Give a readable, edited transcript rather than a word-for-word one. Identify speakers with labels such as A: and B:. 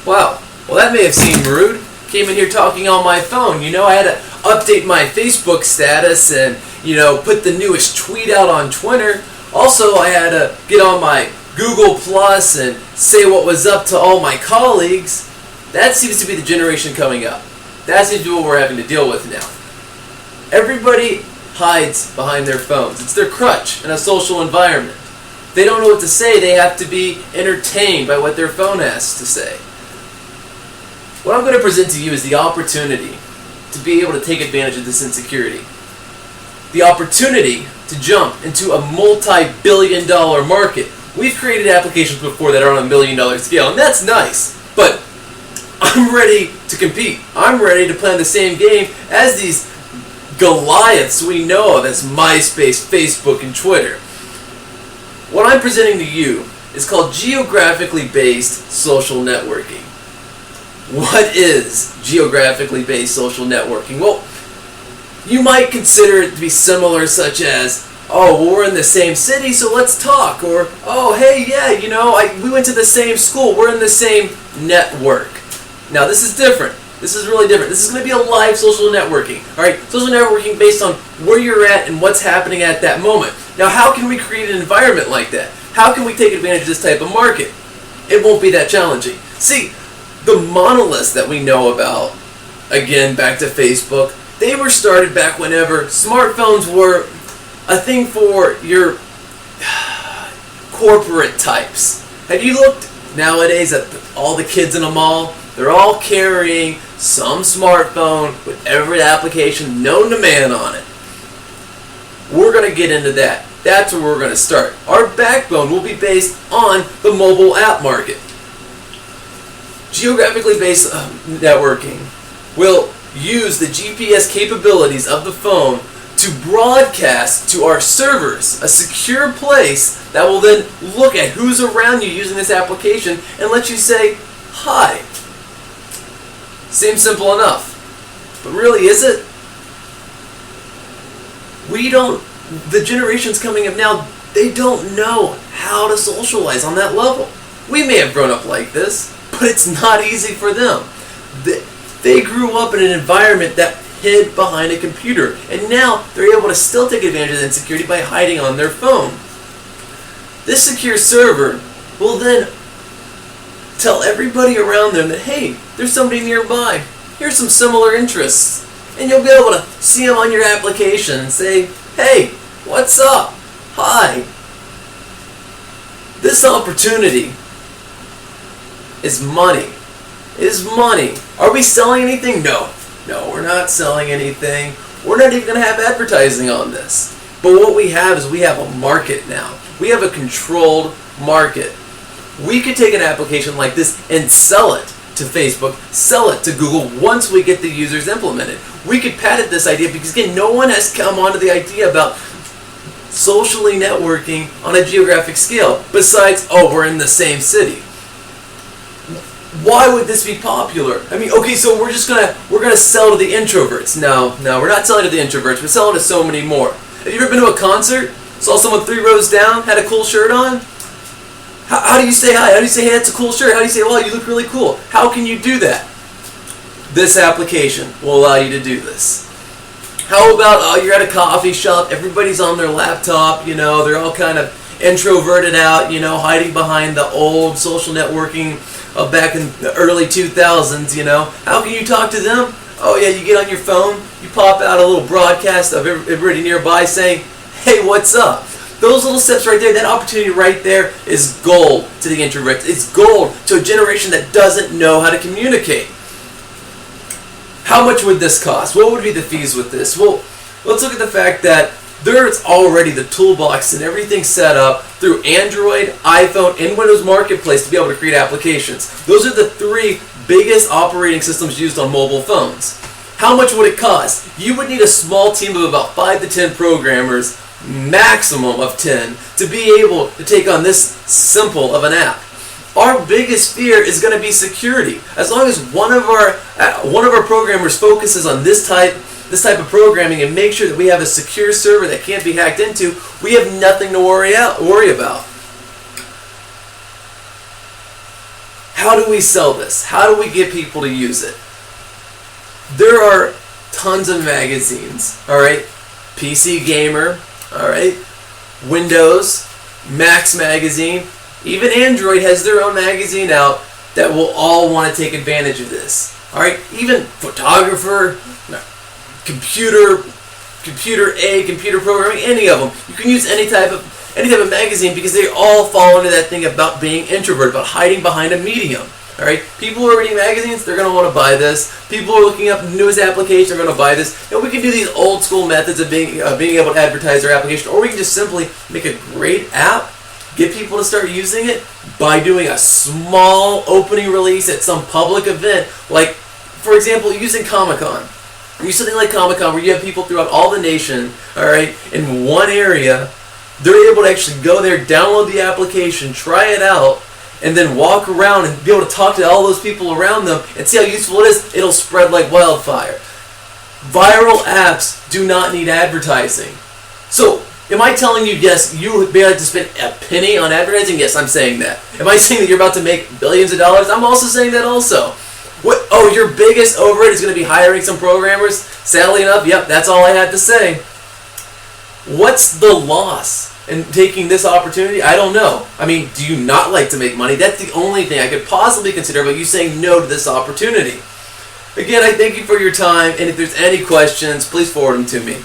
A: Wow, well that may have seemed rude. Came in here talking on my phone. I had to update my Facebook status and, put the newest tweet out on Twitter. Also, I had to get on my Google Plus and say what was up to all my colleagues. That seems to be the generation coming up. That seems to be what we're having to deal with now. Everybody hides behind their phones. It's their crutch in a social environment. They don't know what to say. They have to be entertained by what their phone has to say. What I'm going to present to you is the opportunity to be able to take advantage of this insecurity. The opportunity to jump into a multi-billion-dollar market. We've created applications before that are on a $1 million scale, and that's nice. But I'm ready to compete. I'm ready to play on the same game as these Goliaths we know of as MySpace, Facebook, and Twitter. What I'm presenting to you is called geographically based social networking. What is geographically based social networking? Well, you might consider it to be similar, such as, oh, well, we're in the same city, so let's talk. Or, oh, hey, yeah, we went to the same school. We're in the same network. Now, this is different. This is really different. This is going to be a live social networking. All right, social networking based on where you're at and what's happening at that moment. Now, how can we create an environment like that? How can we take advantage of this type of market? It won't be that challenging. See, the monoliths that we know about, again, back to Facebook, they were started back whenever smartphones were a thing for your corporate types. Have you looked nowadays at all the kids in a mall? They're all carrying some smartphone with every application known to man on it. We're going to get into that. That's where we're going to start. Our backbone will be based on the mobile app market. Geographically based networking will use the GPS capabilities of the phone to broadcast to our servers, a secure place that will then look at who's around you using this application and let you say, hi. Seems simple enough. But really, is it? The generations coming up now, they don't know how to socialize on that level. We may have grown up like this, but it's not easy for them. They grew up in an environment that hid behind a computer, and now they're able to still take advantage of the insecurity by hiding on their phone. This secure server will then tell everybody around them that, hey, there's somebody nearby. Here's some similar interests. And you'll be able to see them on your application and say, hey, what's up? Hi. This opportunity is money. It is money. Are we selling anything? No. No, we're not selling anything. We're not even going to have advertising on this. But what we have is we have a market now. We have a controlled market. We could take an application like this and sell it to Facebook, sell it to Google once we get the users implemented. We could patent this idea because, again, no one has come onto the idea about socially networking on a geographic scale besides, oh, we're in the same city. Why would this be popular? I mean, okay, so we're gonna sell to the introverts. No, we're not selling to the introverts. We're selling to so many more. Have you ever been to a concert? Saw someone 3 rows down, had a cool shirt on? How do you say hi? How do you say, hey, that's a cool shirt? How do you say, wow, you look really cool? How can you do that? This application will allow you to do this. How about, oh, you're at a coffee shop, everybody's on their laptop, they're all kind of introverted out, hiding behind the old social networking back in the early 2000s, How can you talk to them? Oh yeah, you get on your phone, you pop out a little broadcast of everybody nearby saying, hey, what's up? Those little steps right there, that opportunity right there is gold to the introverts. It's gold to a generation that doesn't know how to communicate. How much would this cost? What would be the fees with this? Well, let's look at the fact that there's already the toolbox and everything set up through Android, iPhone, and Windows Marketplace to be able to create applications. Those are the 3 biggest operating systems used on mobile phones. How much would it cost? You would need a small team of about 5 to 10 programmers, maximum of 10, to be able to take on this simple of an app. Our biggest fear is going to be security. As long as one of our programmers focuses on this type of programming and make sure that we have a secure server that can't be hacked into, we have nothing to worry about. how do we sell this? How do we get people to use it? There are tons of magazines, all right? PC Gamer, all right? Windows, Max Magazine, even Android has their own magazine out that will all want to take advantage of this. All right, even photographer, computer programming, any of them. You can use any type of magazine because they all fall into that thing about being introverted, about hiding behind a medium. All right, people who are reading magazines, they're going to want to buy this. People who are looking up the newest application are going to buy this. And we can do these old school methods of being able to advertise our application, or we can just simply make a great app, get people to start using it by doing a small opening release at some public event, like, for example, using Comic-Con. Use something like Comic-Con where you have people throughout all the nation, all right, in one area. They're able to actually go there, download the application, try it out, and then walk around and be able to talk to all those people around them and see how useful it is. It'll spread like wildfire. Viral apps do not need advertising. So, am I telling you, yes, you would be able to spend a penny on advertising? Yes, I'm saying that. Am I saying that you're about to make billions of dollars? I'm also saying that also. What? Oh, your biggest overhead is going to be hiring some programmers? Sadly enough, yep, that's all I had to say. What's the loss in taking this opportunity? I don't know. I mean, do you not like to make money? That's the only thing I could possibly consider about you saying no to this opportunity. Again, I thank you for your time, and if there's any questions, please forward them to me.